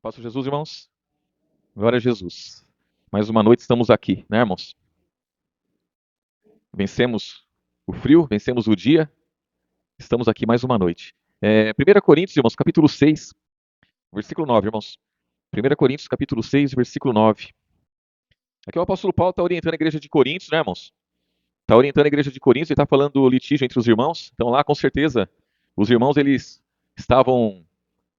Paz de Jesus, irmãos. Glória a Jesus. Mais uma noite estamos aqui, né, irmãos? Vencemos o frio, vencemos o dia. Estamos aqui mais uma noite. 1 Coríntios, irmãos, capítulo 6, versículo 9, irmãos. 1 Coríntios, capítulo 6, versículo 9. Aqui o apóstolo Paulo está orientando a igreja de Coríntios, né, irmãos? Está orientando a igreja de Coríntios e está falando do litígio entre os irmãos. Então lá, com certeza, os irmãos, eles estavam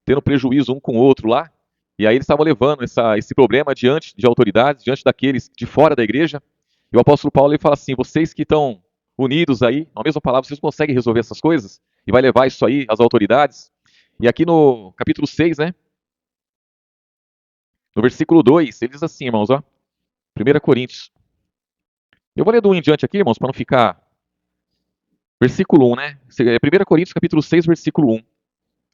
tendo prejuízo um com o outro lá. E aí eles estavam levando esse problema diante de autoridades, diante daqueles de fora da igreja. E o apóstolo Paulo ele fala assim: vocês que estão unidos aí, na mesma palavra, vocês conseguem resolver essas coisas? E vai levar isso aí às autoridades? E aqui no capítulo 6, né? No versículo 2, ele diz assim, irmãos, ó. 1 Coríntios. Eu vou ler do 1 em diante aqui, irmãos, para não ficar. Versículo 1, né? 1 Coríntios, capítulo 6, versículo 1.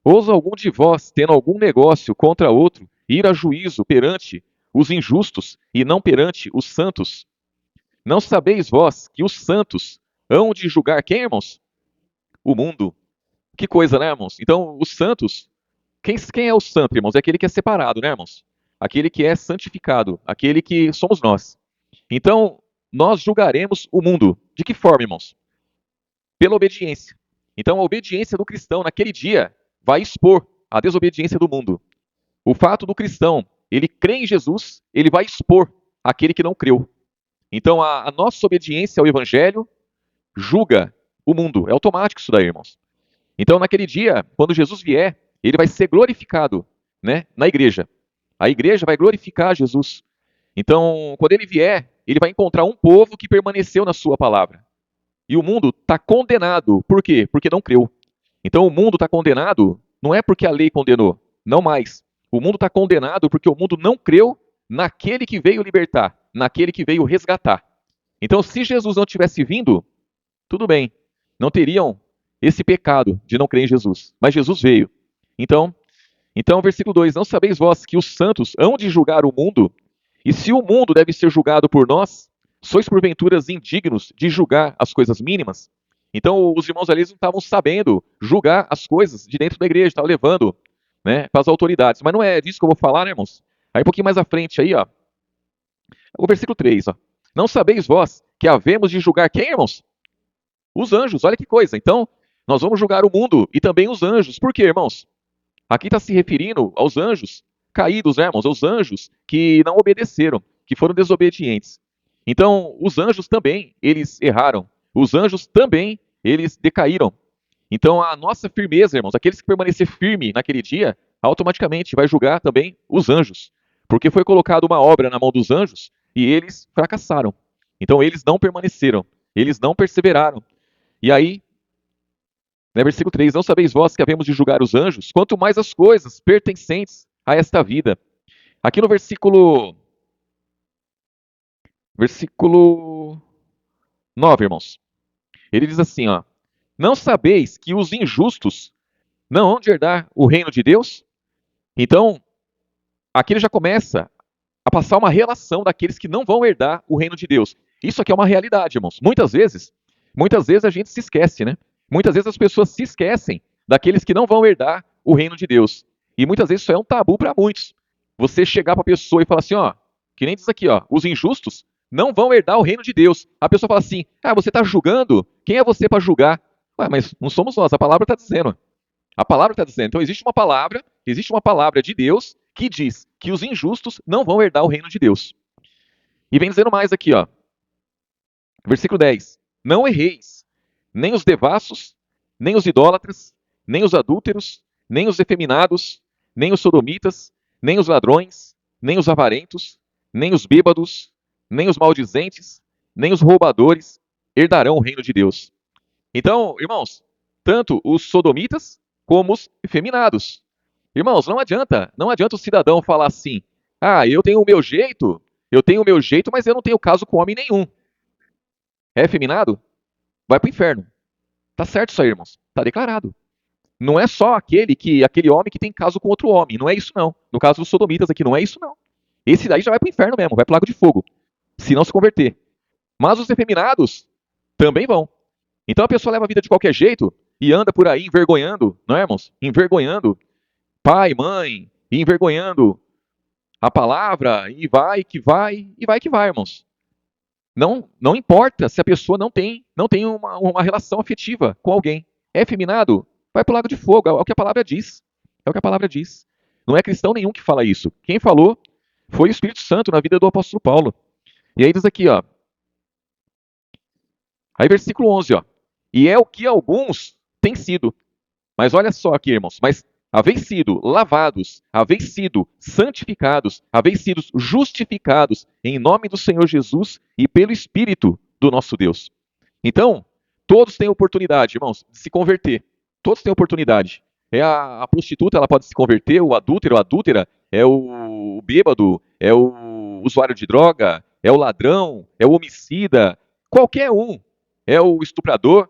Ousa algum de vós, tendo algum negócio contra outro, ir a juízo perante os injustos e não perante os santos? Não sabeis vós que os santos hão de julgar quem, irmãos? O mundo. Que coisa, né, irmãos? Então, os santos, quem é o santo, irmãos? É aquele que é separado, né, irmãos? Aquele que é santificado, aquele que somos nós. Então, nós julgaremos o mundo. De que forma, irmãos? Pela obediência. Então, a obediência do cristão naquele dia vai expor a desobediência do mundo. O fato do cristão, ele crê em Jesus, ele vai expor aquele que não creu. Então, a nossa obediência ao evangelho julga o mundo. É automático isso daí, irmãos. Então, naquele dia, quando Jesus vier, ele vai ser glorificado, né, na igreja. A igreja vai glorificar Jesus. Então, quando ele vier, ele vai encontrar um povo que permaneceu na sua palavra. E o mundo está condenado. Por quê? Porque não creu. Então, o mundo está condenado não é porque a lei condenou, não mais. O mundo está condenado porque o mundo não creu naquele que veio libertar, naquele que veio resgatar. Então, se Jesus não tivesse vindo, tudo bem, não teriam esse pecado de não crer em Jesus. Mas Jesus veio. Então, versículo 2: Não sabeis vós que os santos hão de julgar o mundo? E se o mundo deve ser julgado por nós, sois porventura indignos de julgar as coisas mínimas? Então, os irmãos ali não estavam sabendo julgar as coisas de dentro da igreja, estavam levando, né, para as autoridades. Mas não é disso que eu vou falar, né, irmãos? Aí um pouquinho mais à frente aí, ó, o versículo 3, ó. Não sabeis vós que havemos de julgar quem, irmãos? Os anjos, olha que coisa. Então, nós vamos julgar o mundo e também os anjos. Por quê, irmãos? Aqui está se referindo aos anjos caídos, né, irmãos? Aos anjos que não obedeceram, que foram desobedientes. Então, os anjos também, eles erraram. Os anjos também, eles decaíram. Então, a nossa firmeza, irmãos, aqueles que permanecer firme naquele dia, automaticamente vai julgar também os anjos. Porque foi colocada uma obra na mão dos anjos e eles fracassaram. Então, eles não permaneceram, eles não perseveraram. E aí, né, versículo 3: Não sabeis vós que havemos de julgar os anjos, quanto mais as coisas pertencentes a esta vida. Aqui no versículo 9, irmãos, ele diz assim, ó: Não sabeis que os injustos não hão de herdar o reino de Deus? Então, aqui ele já começa a passar uma relação daqueles que não vão herdar o reino de Deus. Isso aqui é uma realidade, irmãos. Muitas vezes a gente se esquece, né? Muitas vezes as pessoas se esquecem daqueles que não vão herdar o reino de Deus. E muitas vezes isso é um tabu para muitos. Você chegar para a pessoa e falar assim, ó, que nem diz aqui, ó, os injustos não vão herdar o reino de Deus. A pessoa fala assim, ah, você está julgando? Quem é você para julgar? Ué, mas não somos nós, a palavra está dizendo. A palavra está dizendo. Então existe uma palavra de Deus que diz que os injustos não vão herdar o reino de Deus. E vem dizendo mais aqui, ó. Versículo 10. Não erreis, nem os devassos, nem os idólatras, nem os adúlteros, nem os efeminados, nem os sodomitas, nem os ladrões, nem os avarentos, nem os bêbados, nem os maldizentes, nem os roubadores herdarão o reino de Deus. Então, irmãos, tanto os sodomitas como os efeminados. Irmãos, não adianta o cidadão falar assim: "Ah, eu tenho o meu jeito, mas eu não tenho caso com homem nenhum". É efeminado? Vai para o inferno. Tá certo isso aí, irmãos. Tá declarado. Não é só aquele homem que tem caso com outro homem, não é isso não. No caso dos sodomitas aqui, não é isso não. Esse daí já vai para o inferno mesmo, vai para o lago de fogo, se não se converter. Mas os efeminados também vão. Então a pessoa leva a vida de qualquer jeito e anda por aí envergonhando, não é, irmãos? Envergonhando pai, mãe, e envergonhando a palavra, e vai que vai, e vai que vai, irmãos. Não importa se a pessoa não tem uma relação afetiva com alguém. É efeminado? Vai para o lago de fogo, é o que a palavra diz. É o que a palavra diz. Não é cristão nenhum que fala isso. Quem falou foi o Espírito Santo na vida do apóstolo Paulo. E aí diz aqui, ó. Aí versículo 11, ó. E é o que alguns têm sido. Mas olha só aqui, irmãos. Mas haveis sido lavados, haveis sido santificados, haveis sido justificados em nome do Senhor Jesus e pelo Espírito do nosso Deus. Então, todos têm oportunidade, irmãos, de se converter. Todos têm oportunidade. É a prostituta, ela pode se converter, o adúltero, a adúltera, é o bêbado, é o usuário de droga, é o ladrão, é o homicida, qualquer um, é o estuprador.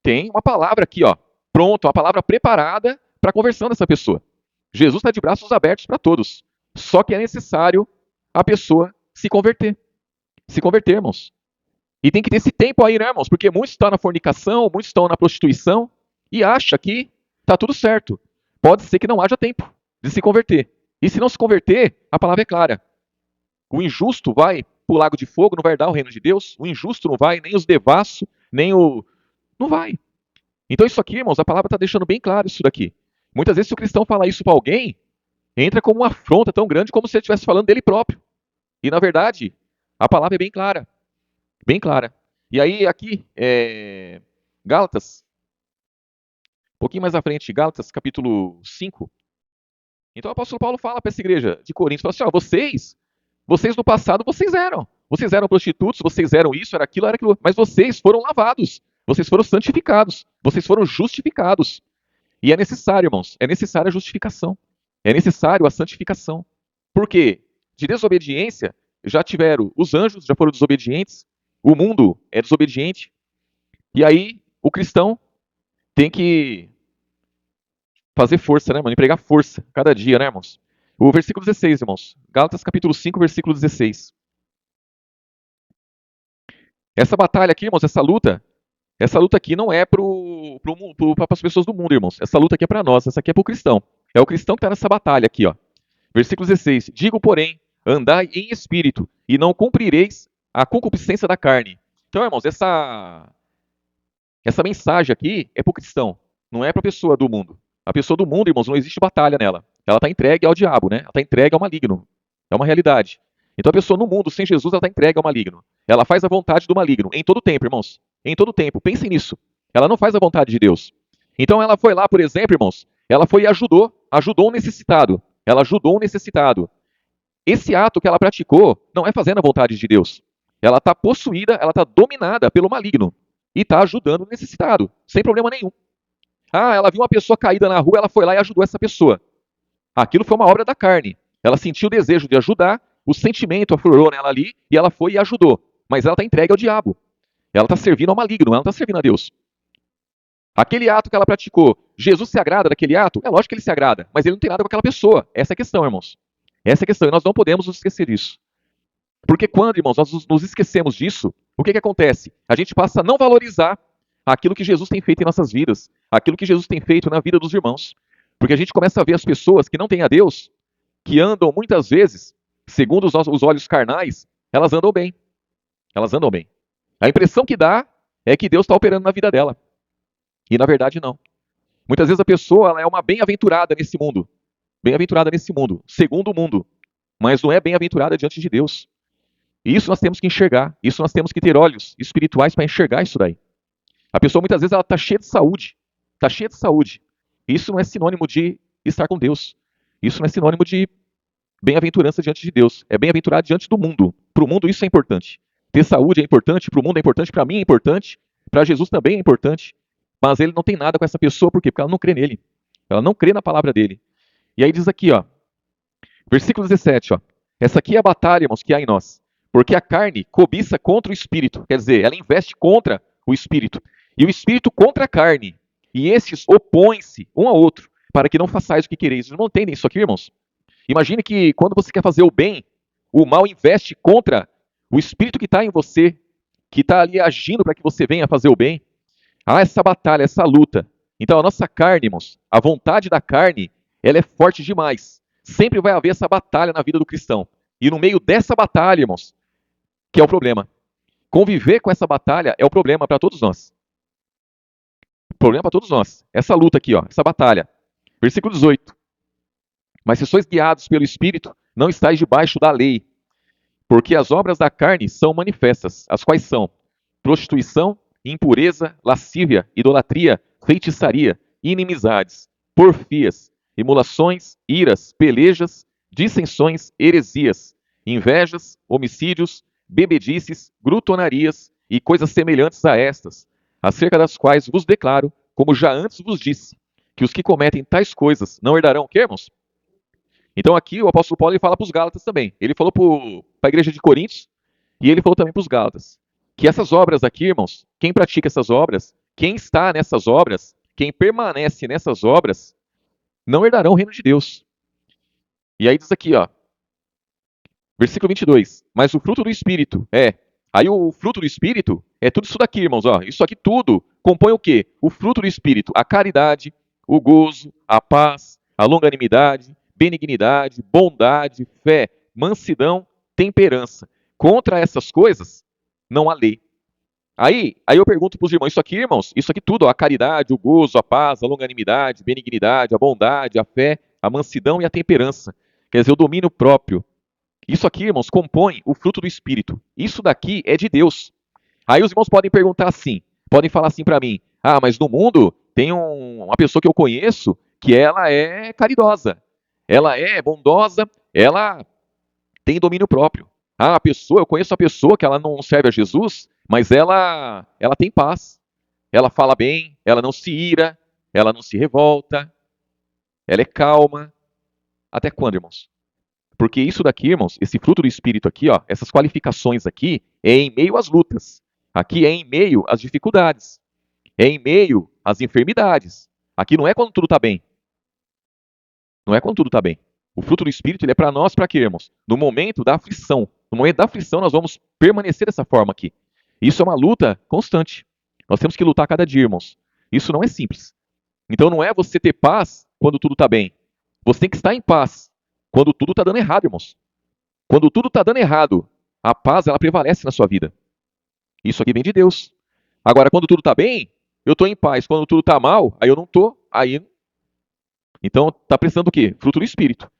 Tem uma palavra aqui, ó, pronto, uma palavra preparada para a conversão dessa pessoa. Jesus está de braços abertos para todos. Só que é necessário a pessoa se converter. Se converter, irmãos. E tem que ter esse tempo aí, né, irmãos? Porque muitos estão na fornicação, muitos estão na prostituição e acha que está tudo certo. Pode ser que não haja tempo de se converter. E se não se converter, a palavra é clara. O injusto vai para o lago de fogo, não vai herdar o reino de Deus. O injusto não vai, nem os devassos, nem o... Não vai. Então isso aqui, irmãos, a palavra está deixando bem claro isso daqui. Muitas vezes se o cristão falar isso para alguém, entra como uma afronta tão grande como se ele estivesse falando dele próprio. E na verdade, a palavra é bem clara. Bem clara. E aí aqui, Gálatas, um pouquinho mais à frente, Gálatas capítulo 5. Então o apóstolo Paulo fala para essa igreja de Coríntios, fala assim, ó, vocês no passado, vocês eram prostitutos, vocês eram isso, era aquilo, mas vocês foram lavados, vocês foram santificados, vocês foram justificados. E é necessário, irmãos, é necessária a justificação, é necessário a santificação. Por quê? De desobediência, já tiveram os anjos, já foram desobedientes, o mundo é desobediente, e aí o cristão tem que fazer força, né, mano? Empregar força cada dia, né, irmãos? O versículo 16, irmãos. Gálatas capítulo 5, versículo 16. Essa batalha aqui, irmãos, essa luta aqui não é para as pessoas do mundo, irmãos. Essa luta aqui é para nós, essa aqui é para o cristão. É o cristão que está nessa batalha aqui, ó. Versículo 16. Digo, porém, andai em espírito, e não cumprireis a concupiscência da carne. Então, irmãos, essa mensagem aqui é para o cristão, não é para a pessoa do mundo. A pessoa do mundo, irmãos, não existe batalha nela. Ela está entregue ao diabo, né? Ela está entregue ao maligno. É uma realidade. Então a pessoa no mundo, sem Jesus, ela está entregue ao maligno. Ela faz a vontade do maligno, em todo tempo, irmãos. Em todo tempo. Pensem nisso. Ela não faz a vontade de Deus. Então ela foi lá, por exemplo, irmãos, ela foi e ajudou um necessitado. Ela ajudou um necessitado. Esse ato que ela praticou não é fazendo a vontade de Deus. Ela está possuída, ela está dominada pelo maligno. E está ajudando o necessitado, sem problema nenhum. Ah, ela viu uma pessoa caída na rua, ela foi lá e ajudou essa pessoa. Aquilo foi uma obra da carne. Ela sentiu o desejo de ajudar, o sentimento aflorou nela ali, e ela foi e ajudou. Mas ela está entregue ao diabo. Ela está servindo ao maligno, ela não está servindo a Deus. Aquele ato que ela praticou, Jesus se agrada daquele ato? É lógico que ele se agrada, mas ele não tem nada com aquela pessoa. Essa é a questão, irmãos. Essa é a questão, e nós não podemos nos esquecer disso. Porque quando, irmãos, nós nos esquecemos disso, o que acontece? A gente passa a não valorizar aquilo que Jesus tem feito em nossas vidas, aquilo que Jesus tem feito na vida dos irmãos. Porque a gente começa a ver as pessoas que não têm a Deus, que andam muitas vezes, segundo os olhos carnais, elas andam bem. Elas andam bem. A impressão que dá é que Deus está operando na vida dela. E na verdade não. Muitas vezes a pessoa ela é uma bem-aventurada nesse mundo. Bem-aventurada nesse mundo, segundo o mundo. Mas não é bem-aventurada diante de Deus. E isso nós temos que enxergar. Isso nós temos que ter olhos espirituais para enxergar isso daí. A pessoa muitas vezes ela está cheia de saúde. Está cheia de saúde. Isso não é sinônimo de estar com Deus. Isso não é sinônimo de bem-aventurança diante de Deus. É bem-aventurado diante do mundo. Para o mundo isso é importante. Ter saúde é importante, para o mundo é importante, para mim é importante, para Jesus também é importante. Mas ele não tem nada com essa pessoa, por quê? Porque ela não crê nele. Ela não crê na palavra dele. E aí diz aqui, ó, versículo 17, ó, essa aqui é a batalha, irmãos, que há em nós. Porque a carne cobiça contra o espírito, quer dizer, ela investe contra o espírito. E o espírito contra a carne. E esses opõem-se um ao outro, para que não façais o que quereis. Vocês não entendem isso aqui, irmãos? Imagine que quando você quer fazer o bem, o mal investe contra o espírito que está em você, que está ali agindo para que você venha fazer o bem. Há essa batalha, essa luta. Então a nossa carne, irmãos, a vontade da carne, ela é forte demais. Sempre vai haver essa batalha na vida do cristão. E no meio dessa batalha, irmãos, que é o problema. Conviver com essa batalha é o problema para todos nós. O problema para todos nós. Essa luta aqui, ó, essa batalha. Versículo 18. Mas se sois guiados pelo Espírito, não estáis debaixo da lei. Porque as obras da carne são manifestas, as quais são prostituição, impureza, lascívia, idolatria, feitiçaria, inimizades, porfias, emulações, iras, pelejas, dissensões, heresias, invejas, homicídios, bebedices, glutonarias e coisas semelhantes a estas, acerca das quais vos declaro, como já antes vos disse, que os que cometem tais coisas não herdarão o quê, irmãos? Então aqui o apóstolo Paulo ele fala para os Gálatas também. Ele falou para a igreja de Coríntios e ele falou também para os Gálatas. Que essas obras aqui, irmãos, quem pratica essas obras, quem está nessas obras, quem permanece nessas obras, não herdarão o reino de Deus. E aí diz aqui, ó, versículo 22. Mas o fruto do Espírito é... Aí o fruto do Espírito é tudo isso daqui, irmãos. Ó. Isso aqui tudo compõe o quê? O fruto do Espírito. A caridade, o gozo, a paz, a longanimidade, benignidade, bondade, fé, mansidão, temperança. Contra essas coisas, não há lei. Aí eu pergunto para os irmãos, isso aqui, irmãos, isso aqui tudo, ó, a caridade, o gozo, a paz, a longanimidade, benignidade, a bondade, a fé, a mansidão e a temperança. Quer dizer, o domínio próprio. Isso aqui, irmãos, compõe o fruto do Espírito. Isso daqui é de Deus. Aí os irmãos podem perguntar assim, podem falar assim para mim, mas no mundo tem uma pessoa que eu conheço que ela é caridosa, ela é bondosa, ela tem domínio próprio. Eu conheço a pessoa que ela não serve a Jesus, mas ela tem paz. Ela fala bem, ela não se ira, ela não se revolta, ela é calma. Até quando, irmãos? Porque isso daqui, irmãos, esse fruto do Espírito aqui, ó, essas qualificações aqui, é em meio às lutas. Aqui é em meio às dificuldades. É em meio às enfermidades. Aqui não é quando tudo está bem. Não é quando tudo está bem. O fruto do Espírito ele é para nós, para quê, irmãos? No momento da aflição. No momento da aflição, nós vamos permanecer dessa forma aqui. Isso é uma luta constante. Nós temos que lutar cada dia, irmãos. Isso não é simples. Então não é você ter paz quando tudo está bem. Você tem que estar em paz quando tudo está dando errado, irmãos. Quando tudo está dando errado, a paz ela prevalece na sua vida. Isso aqui vem de Deus. Agora, quando tudo está bem, eu estou em paz. Quando tudo está mal, aí eu não estou. Então, está precisando do quê? Fruto do Espírito.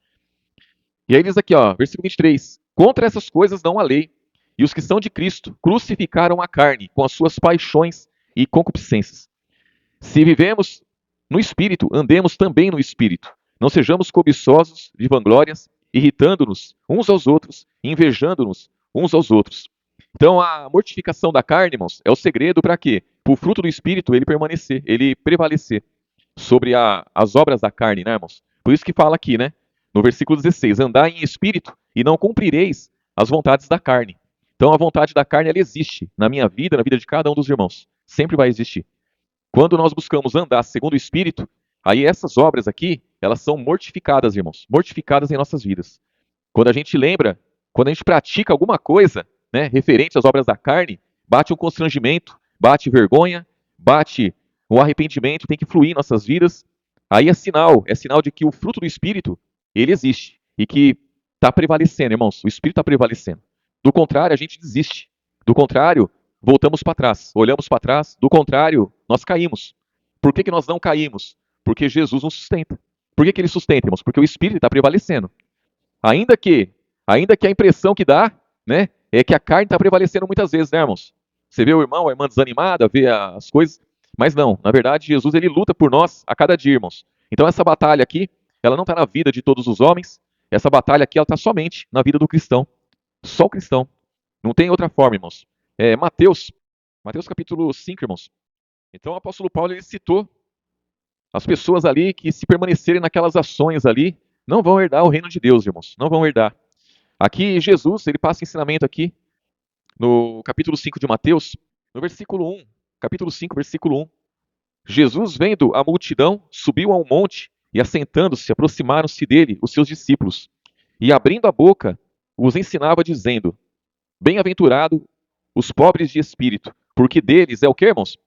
E aí diz aqui, ó, versículo 23. Contra essas coisas não há lei. E os que são de Cristo crucificaram a carne com as suas paixões e concupiscências. Se vivemos no Espírito, andemos também no Espírito. Não sejamos cobiçosos de vanglórias, irritando-nos uns aos outros, invejando-nos uns aos outros. Então, a mortificação da carne, irmãos, é o segredo para quê? Para o fruto do Espírito ele permanecer, ele prevalecer sobre as obras da carne, né, irmãos? Por isso que fala aqui, né? No versículo 16, andai em espírito e não cumprireis as vontades da carne. Então a vontade da carne, ela existe na minha vida, na vida de cada um dos irmãos. Sempre vai existir. Quando nós buscamos andar segundo o Espírito, aí essas obras aqui, elas são mortificadas, irmãos. Mortificadas em nossas vidas. Quando a gente lembra, quando a gente pratica alguma coisa, né, referente às obras da carne, bate um constrangimento, bate vergonha, bate o arrependimento, tem que fluir em nossas vidas. Aí é sinal de que o fruto do Espírito, ele existe e que está prevalecendo, irmãos. O Espírito está prevalecendo. Do contrário, a gente desiste. Do contrário, voltamos para trás, olhamos para trás. Do contrário, nós caímos. Por que nós não caímos? Porque Jesus nos sustenta. Por que ele sustenta, irmãos? Porque o Espírito está prevalecendo. Ainda que a impressão que dá, né, é que a carne está prevalecendo muitas vezes, né, irmãos? Você vê o irmão, a irmã desanimada, vê as coisas, mas não. Na verdade, Jesus ele luta por nós a cada dia, irmãos. Então essa batalha aqui, ela não está na vida de todos os homens. Essa batalha aqui, ela está somente na vida do cristão. Só o cristão. Não tem outra forma, irmãos. Mateus capítulo 5, irmãos. Então o apóstolo Paulo ele citou as pessoas ali que se permanecerem naquelas ações ali, não vão herdar o reino de Deus, irmãos. Não vão herdar. Aqui Jesus, ele passa ensinamento aqui no capítulo 5 de Mateus, no versículo 1. Capítulo 5, versículo 1. Jesus, vendo a multidão, subiu a um monte e, assentando-se, aproximaram-se dele os seus discípulos. E, abrindo a boca, os ensinava, dizendo: Bem-aventurado os pobres de espírito, porque deles é o que, irmãos?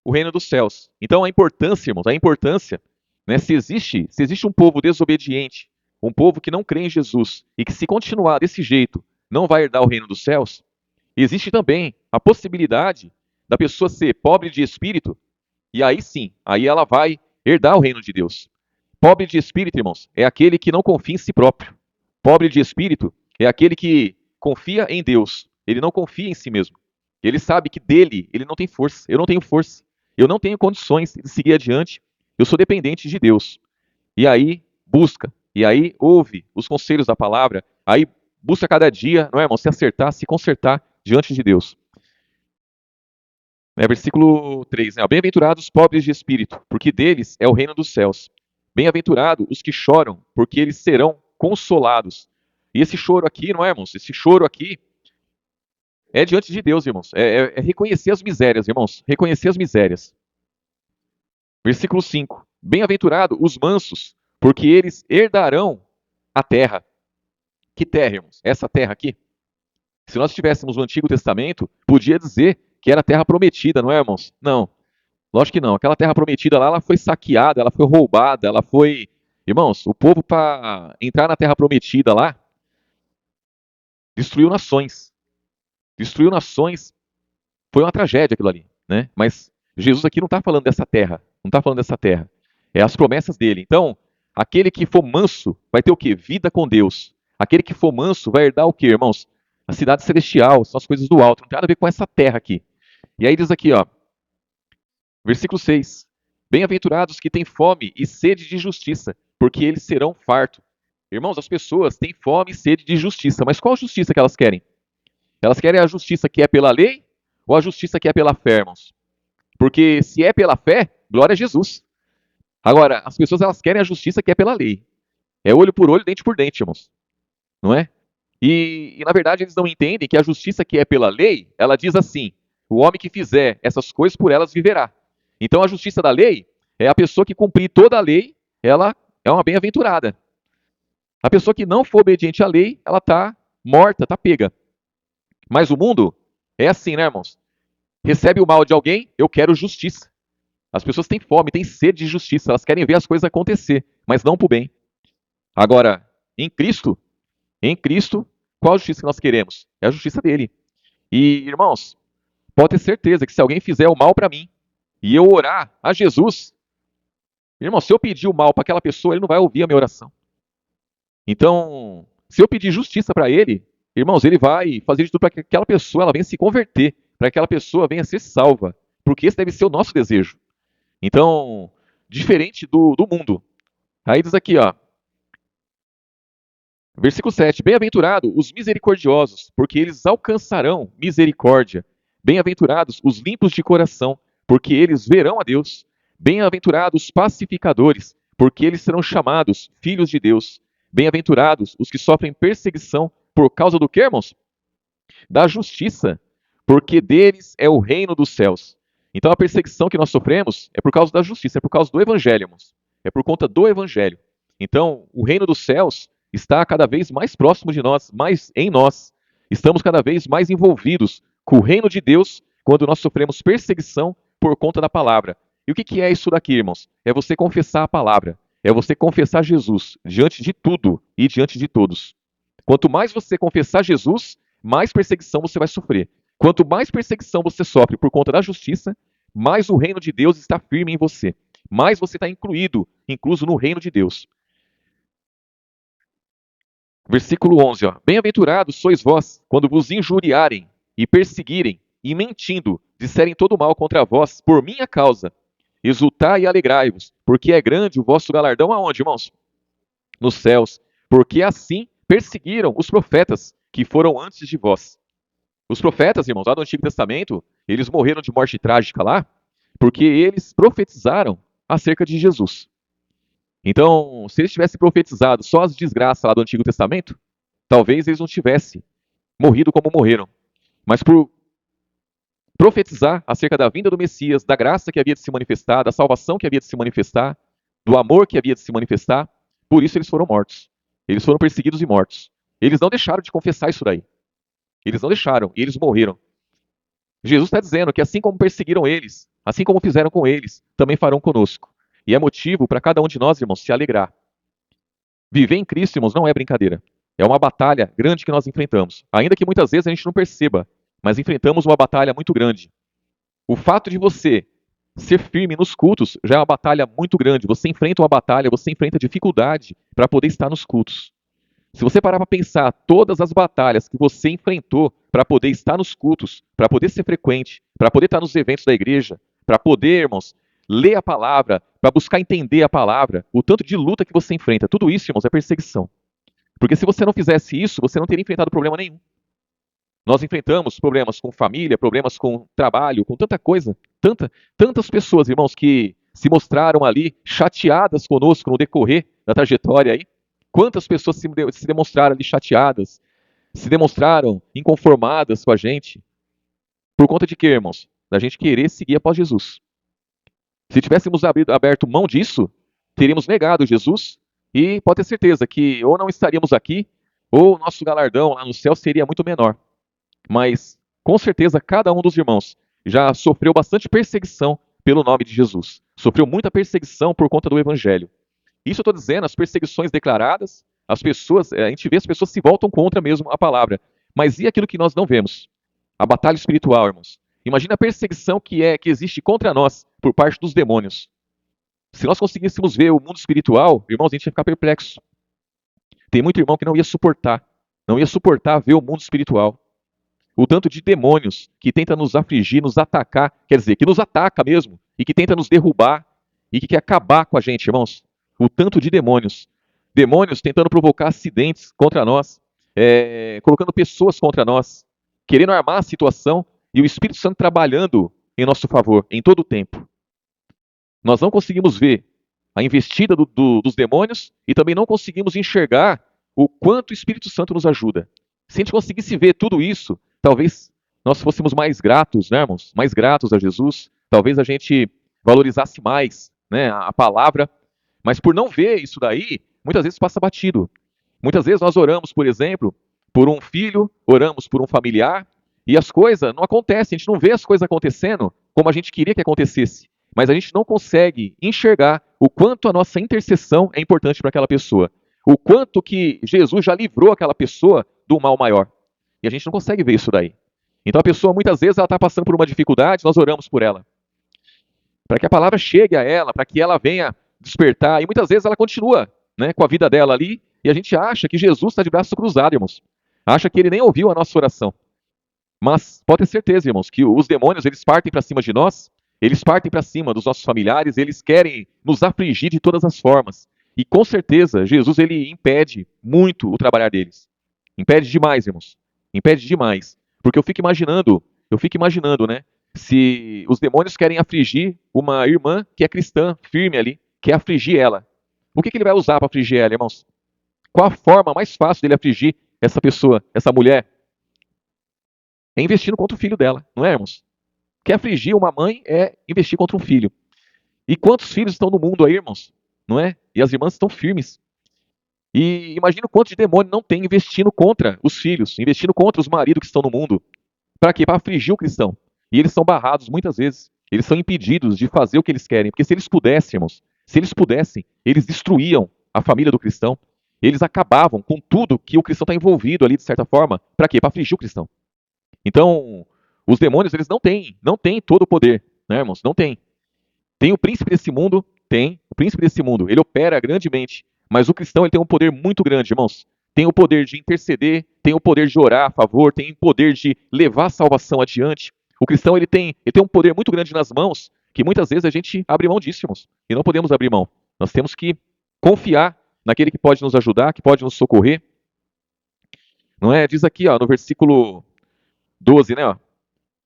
O reino dos céus. Então, a importância, irmãos, a importância né? Se existe um povo desobediente, um povo que não crê em Jesus e que se continuar desse jeito não vai herdar o reino dos céus, existe também a possibilidade da pessoa ser pobre de espírito e aí sim, aí ela vai herdar o reino de Deus. Pobre de espírito, irmãos, é aquele que não confia em si próprio. Pobre de espírito é aquele que confia em Deus. Ele não confia em si mesmo. Ele sabe que dele ele não tem força. Eu não tenho força. Eu não tenho condições de seguir adiante. Eu sou dependente de Deus. E aí busca. E aí ouve os conselhos da palavra. Aí busca cada dia, não é, irmão? Se acertar, se consertar diante de Deus. Versículo 3, né? Bem-aventurados os pobres de espírito, porque deles é o reino dos céus. Bem-aventurados os que choram, porque eles serão consolados. E esse choro aqui, não é, irmãos? Esse choro aqui é diante de Deus, irmãos. É reconhecer as misérias, irmãos. Reconhecer as misérias. Versículo 5. Bem-aventurados os mansos, porque eles herdarão a terra. Que terra, irmãos? Essa terra aqui. Se nós estivéssemos no Antigo Testamento, podia dizer que era a terra prometida, não é, irmãos? Não. Lógico que não. Aquela terra prometida lá, ela foi saqueada, ela foi roubada, ela foi... Irmãos, o povo para entrar na terra prometida lá, destruiu nações. Destruiu nações. Foi uma tragédia aquilo ali, né? Mas Jesus aqui não está falando dessa terra. Não está falando dessa terra. É as promessas dele. Então, aquele que for manso vai ter o quê? Vida com Deus. Aquele que for manso vai herdar o quê, irmãos? A cidade celestial, são as coisas do alto. Não tem nada a ver com essa terra aqui. E aí diz aqui, ó, versículo 6. Bem-aventurados que têm fome e sede de justiça, porque eles serão fartos. Irmãos, as pessoas têm fome e sede de justiça, mas qual justiça que elas querem? Elas querem a justiça que é pela lei ou a justiça que é pela fé, irmãos? Porque se é pela fé, glória a Jesus. Agora, as pessoas elas querem a justiça que é pela lei. É olho por olho, dente por dente, irmãos. Não é? E na verdade eles não entendem que a justiça que é pela lei, ela diz assim: o homem que fizer essas coisas por elas viverá. Então a justiça da lei é a pessoa que cumprir toda a lei, ela é uma bem-aventurada. A pessoa que não for obediente à lei, ela está morta, está pega. Mas o mundo é assim, né, irmãos? Recebe o mal de alguém, eu quero justiça. As pessoas têm fome, têm sede de justiça, elas querem ver as coisas acontecer, mas não para o bem. Agora, em Cristo, qual a justiça que nós queremos? É a justiça dele. E, irmãos, pode ter certeza que se alguém fizer o mal para mim e eu orar a Jesus, irmão, se eu pedir o mal para aquela pessoa, ele não vai ouvir a minha oração. Então, se eu pedir justiça para ele, irmãos, ele vai fazer de tudo para que aquela pessoa ela venha se converter, para que aquela pessoa venha ser salva, porque esse deve ser o nosso desejo. Então, diferente do mundo. Aí diz aqui, ó, versículo 7. Bem-aventurados os misericordiosos, porque eles alcançarão misericórdia. Bem-aventurados os limpos de coração, porque eles verão a Deus. Bem-aventurados os pacificadores, porque eles serão chamados filhos de Deus. Bem-aventurados os que sofrem perseguição por causa do que, irmãos? Da justiça, porque deles é o reino dos céus. Então a perseguição que nós sofremos é por causa da justiça, é por causa do evangelho, irmãos. É por conta do evangelho. Então, o reino dos céus está cada vez mais próximo de nós, mais em nós. Estamos cada vez mais envolvidos com o reino de Deus quando nós sofremos perseguição por conta da palavra. E o que é isso daqui, irmãos? É você confessar a palavra. É você confessar Jesus diante de tudo e diante de todos. Quanto mais você confessar Jesus, mais perseguição você vai sofrer. Quanto mais perseguição você sofre por conta da justiça, mais o reino de Deus está firme em você. Mais você está incluso no reino de Deus. Versículo 11, ó. Bem-aventurados sois vós, quando vos injuriarem e perseguirem e mentindo, disserem todo mal contra vós, por minha causa. Exultai e alegrai-vos, porque é grande o vosso galardão aonde, irmãos? Nos céus, porque assim perseguiram os profetas que foram antes de vós. Os profetas, irmãos, lá do Antigo Testamento, eles morreram de morte trágica lá, porque eles profetizaram acerca de Jesus. Então, se eles tivessem profetizado só as desgraças lá do Antigo Testamento, talvez eles não tivessem morrido como morreram. Mas por profetizar acerca da vinda do Messias, da graça que havia de se manifestar, da salvação que havia de se manifestar, do amor que havia de se manifestar, por isso eles foram mortos. Eles foram perseguidos e mortos. Eles não deixaram de confessar isso daí. Eles não deixaram, e eles morreram. Jesus está dizendo que assim como perseguiram eles, assim como fizeram com eles, também farão conosco. E é motivo para cada um de nós, irmãos, se alegrar. Viver em Cristo, irmãos, não é brincadeira. É uma batalha grande que nós enfrentamos. Ainda que muitas vezes a gente não perceba, mas enfrentamos uma batalha muito grande. O fato de você ser firme nos cultos já é uma batalha muito grande. Você enfrenta uma batalha, você enfrenta dificuldade para poder estar nos cultos. Se você parar para pensar todas as batalhas que você enfrentou para poder estar nos cultos, para poder ser frequente, para poder estar nos eventos da igreja, para poder, irmãos, ler a palavra, para buscar entender a palavra, o tanto de luta que você enfrenta, tudo isso, irmãos, é perseguição. Porque se você não fizesse isso, você não teria enfrentado problema nenhum. Nós enfrentamos problemas com família, problemas com trabalho, com tanta coisa, tantas pessoas, irmãos, que se mostraram ali chateadas conosco no decorrer da trajetória aí. Quantas pessoas se demonstraram ali chateadas, se demonstraram inconformadas com a gente. Por conta de quê, irmãos? Da gente querer seguir após Jesus. Se tivéssemos aberto mão disso, teríamos negado Jesus e pode ter certeza que ou não estaríamos aqui, ou o nosso galardão lá no céu seria muito menor. Mas, com certeza, cada um dos irmãos já sofreu bastante perseguição pelo nome de Jesus. Sofreu muita perseguição por conta do Evangelho. Isso eu estou dizendo, as perseguições declaradas, as pessoas, a gente vê as pessoas se voltam contra mesmo a palavra. Mas e aquilo que nós não vemos? A batalha espiritual, irmãos. Imagina a perseguição que existe contra nós por parte dos demônios. Se nós conseguíssemos ver o mundo espiritual, irmãos, a gente ia ficar perplexo. Tem muito irmão que não ia suportar ver o mundo espiritual. O tanto de demônios que tenta nos afligir, nos atacar, quer dizer, que nos ataca mesmo, e que tenta nos derrubar, e que quer acabar com a gente, irmãos. O tanto de demônios. Demônios tentando provocar acidentes contra nós, colocando pessoas contra nós, querendo armar a situação, e o Espírito Santo trabalhando em nosso favor, em todo o tempo. Nós não conseguimos ver a investida dos demônios, e também não conseguimos enxergar o quanto o Espírito Santo nos ajuda. Se a gente conseguisse ver tudo isso, talvez nós fôssemos mais gratos, né, irmãos? Mais gratos a Jesus. Talvez a gente valorizasse mais, né, a palavra. Mas por não ver isso daí, muitas vezes passa batido. Muitas vezes nós oramos, por exemplo, por um filho, oramos por um familiar, e as coisas não acontecem. A gente não vê as coisas acontecendo como a gente queria que acontecesse. Mas a gente não consegue enxergar o quanto a nossa intercessão é importante para aquela pessoa. O quanto que Jesus já livrou aquela pessoa do mal maior. E a gente não consegue ver isso daí. Então a pessoa, muitas vezes, ela está passando por uma dificuldade, nós oramos por ela. Para que a palavra chegue a ela, para que ela venha despertar. E muitas vezes ela continua, né, com a vida dela ali, e a gente acha que Jesus está de braço cruzado, irmãos. Acha que ele nem ouviu a nossa oração. Mas pode ter certeza, irmãos, que os demônios, eles partem para cima de nós, eles partem para cima dos nossos familiares, eles querem nos afligir de todas as formas. E com certeza, Jesus, ele impede muito o trabalhar deles. Impede demais, irmãos. Impede demais. Porque eu fico imaginando, né? Se os demônios querem afligir uma irmã que é cristã, firme ali, quer afligir ela. O que ele vai usar para afligir ela, irmãos? Qual a forma mais fácil dele afligir essa pessoa, essa mulher? É investindo contra o filho dela, não é, irmãos? Quer afligir uma mãe é investir contra um filho. E quantos filhos estão no mundo aí, irmãos? Não é? E as irmãs estão firmes. E imagina o quanto de demônio não tem investindo contra os filhos, investindo contra os maridos que estão no mundo. Para quê? Para afligir o cristão. E eles são barrados muitas vezes. Eles são impedidos de fazer o que eles querem. Porque se eles pudessem, irmãos, se eles pudessem, eles destruíam a família do cristão. Eles acabavam com tudo que o cristão está envolvido ali, de certa forma. Para quê? Para afligir o cristão. Então, os demônios, eles não têm todo o poder, né, irmãos? Não tem. Tem o príncipe desse mundo, tem. O príncipe desse mundo, ele opera grandemente. Mas o cristão, ele tem um poder muito grande, irmãos. Tem o poder de interceder, tem o poder de orar a favor, tem o poder de levar a salvação adiante. O cristão, ele tem um poder muito grande nas mãos, que muitas vezes a gente abre mão disso, irmãos. E não podemos abrir mão. Nós temos que confiar naquele que pode nos ajudar, que pode nos socorrer. Não é? Diz aqui, ó, no versículo 12, né? Ó.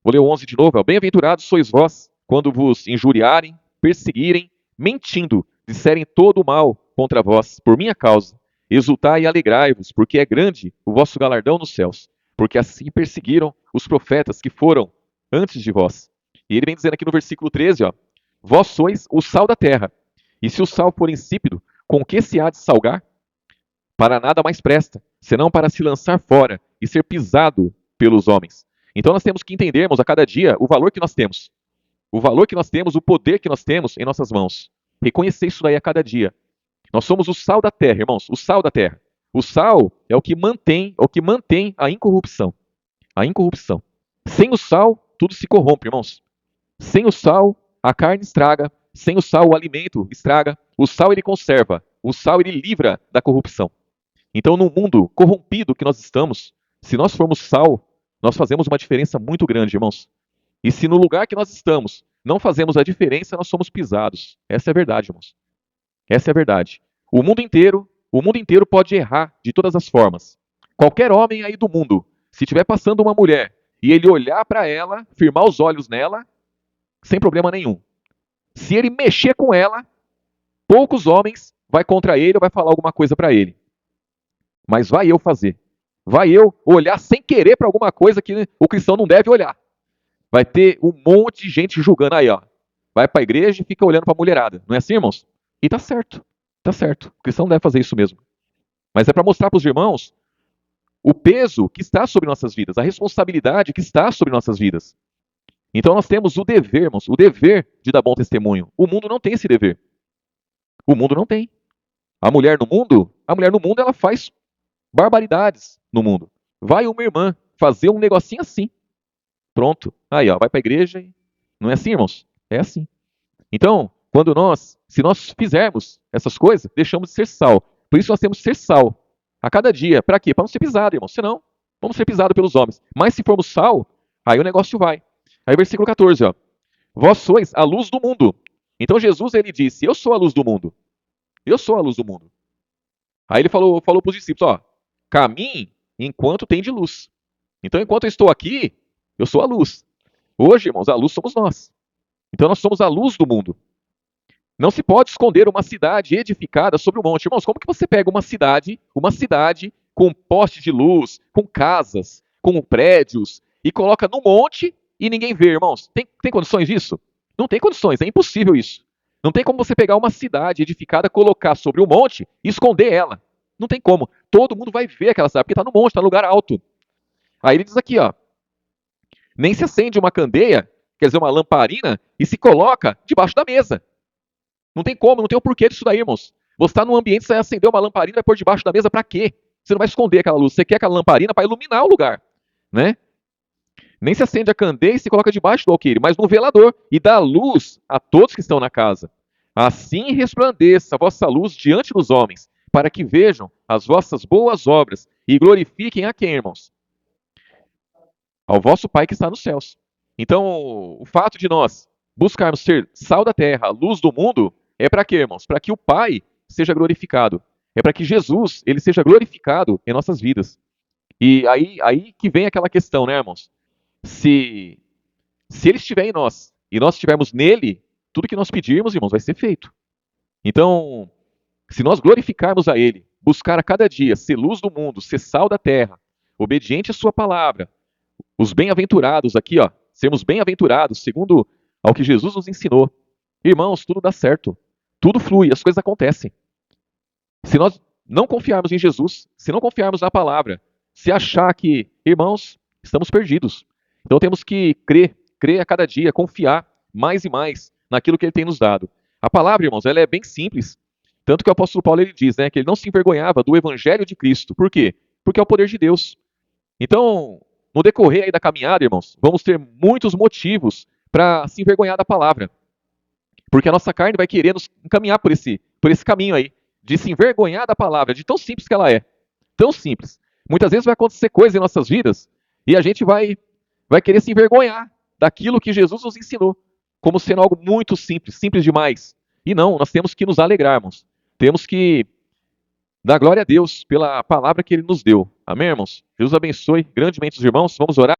Vou ler o 11 de novo. Ó. Bem-aventurados sois vós, quando vos injuriarem, perseguirem, mentindo, disserem todo o mal contra vós, por minha causa. Exultai e alegrai-vos, porque é grande o vosso galardão nos céus, porque assim perseguiram os profetas que foram antes de vós. E ele vem dizendo aqui no versículo 13, ó, vós sois o sal da terra, e se o sal for insípido, com que se há de salgar? Para nada mais presta, senão para se lançar fora e ser pisado pelos homens. Então nós temos que entendermos a cada dia o valor que nós temos. O valor que nós temos, o poder que nós temos em nossas mãos. reconhecer isso daí a cada dia. Nós somos o sal da terra, irmãos, o sal da terra. O sal é o que mantém a incorrupção. A incorrupção. Sem o sal, tudo se corrompe, irmãos. Sem o sal, a carne estraga. Sem o sal, o alimento estraga. O sal, ele conserva. O sal, ele livra da corrupção. Então, no mundo corrompido que nós estamos, se nós formos sal, nós fazemos uma diferença muito grande, irmãos. E se no lugar que nós estamos não fazemos a diferença, nós somos pisados. Essa é a verdade, irmãos. Essa é a verdade. O mundo inteiro pode errar de todas as formas. Qualquer homem aí do mundo, se estiver passando uma mulher e ele olhar para ela, firmar os olhos nela, sem problema nenhum. Se ele mexer com ela, poucos homens vai contra ele ou vai falar alguma coisa para ele. Mas vai eu fazer. Vai eu olhar sem querer para alguma coisa que o cristão não deve olhar. Vai ter um monte de gente julgando aí, ó. Vai para a igreja e fica olhando para a mulherada. Não é assim, irmãos? E tá certo. Tá certo. O cristão não deve fazer isso mesmo. Mas é para mostrar para os irmãos o peso que está sobre nossas vidas, a responsabilidade que está sobre nossas vidas. Então nós temos o dever, irmãos, o dever de dar bom testemunho. O mundo não tem esse dever. O mundo não tem. A mulher no mundo, ela faz barbaridades no mundo. Vai uma irmã fazer um negocinho assim. Pronto. Aí, ó, vai para a igreja e... Não é assim, irmãos? É assim. Então, se nós fizermos essas coisas, deixamos de ser sal. Por isso nós temos que ser sal. A cada dia. Para quê? Para não ser pisado, irmãos. Senão, vamos ser pisados pelos homens. Mas se formos sal, aí o negócio vai. Aí versículo 14, ó. Vós sois a luz do mundo. Então Jesus, ele disse, eu sou a luz do mundo. Eu sou a luz do mundo. Aí ele falou para os discípulos, ó, caminhe enquanto tem de luz. Então, enquanto eu estou aqui, eu sou a luz. Hoje, irmãos, a luz somos nós. Então, nós somos a luz do mundo. Não se pode esconder uma cidade edificada sobre um monte. Irmãos, como que você pega uma cidade com poste de luz, com casas, com prédios, e coloca no monte e ninguém vê, irmãos? Tem condições disso? Não tem condições, é impossível isso. Não tem como você pegar uma cidade edificada, colocar sobre um monte e esconder ela. Não tem como. Todo mundo vai ver aquela cidade, porque está no monte, está no lugar alto. Aí ele diz aqui, ó, nem se acende uma candeia, quer dizer, uma lamparina, e se coloca debaixo da mesa. Não tem como, não tem o porquê disso daí, irmãos. Você está num ambiente, você vai acender uma lamparina e vai pôr debaixo da mesa para quê? Você não vai esconder aquela luz, você quer aquela lamparina para iluminar o lugar, né? Nem se acende a candeia e se coloca debaixo do alqueire, mas no velador, e dá luz a todos que estão na casa. Assim resplandeça a vossa luz diante dos homens, para que vejam as vossas boas obras e glorifiquem a quem, irmãos? Ao vosso Pai que está nos céus. Então, o fato de nós buscarmos ser sal da terra, luz do mundo, é para quê, irmãos? Para que o Pai seja glorificado. É para que Jesus ele seja glorificado em nossas vidas. E aí que vem aquela questão, né, irmãos? Se ele estiver em nós e nós estivermos nele, tudo que nós pedirmos, irmãos, vai ser feito. Então, se nós glorificarmos a ele, buscar a cada dia ser luz do mundo, ser sal da terra, obediente à sua palavra, os bem-aventurados aqui, ó, sermos bem-aventurados, segundo ao que Jesus nos ensinou. Irmãos, tudo dá certo. Tudo flui, as coisas acontecem. Se nós não confiarmos em Jesus, se não confiarmos na palavra, se achar que, irmãos, estamos perdidos. Então temos que crer a cada dia, confiar mais e mais naquilo que ele tem nos dado. A palavra, irmãos, ela é bem simples. Tanto que o apóstolo Paulo ele diz, né, que ele não se envergonhava do evangelho de Cristo. Por quê? Porque é o poder de Deus. Então, no decorrer aí da caminhada, irmãos, vamos ter muitos motivos para se envergonhar da palavra. Porque a nossa carne vai querer nos encaminhar por esse caminho aí, de se envergonhar da palavra, de tão simples que ela é. Tão simples. Muitas vezes vai acontecer coisas em nossas vidas e a gente vai querer se envergonhar daquilo que Jesus nos ensinou, como sendo algo muito simples, simples demais. E não, nós temos que nos alegrarmos. Temos que dar glória a Deus pela palavra que ele nos deu. Amém, irmãos? Jesus abençoe grandemente os irmãos. Vamos orar.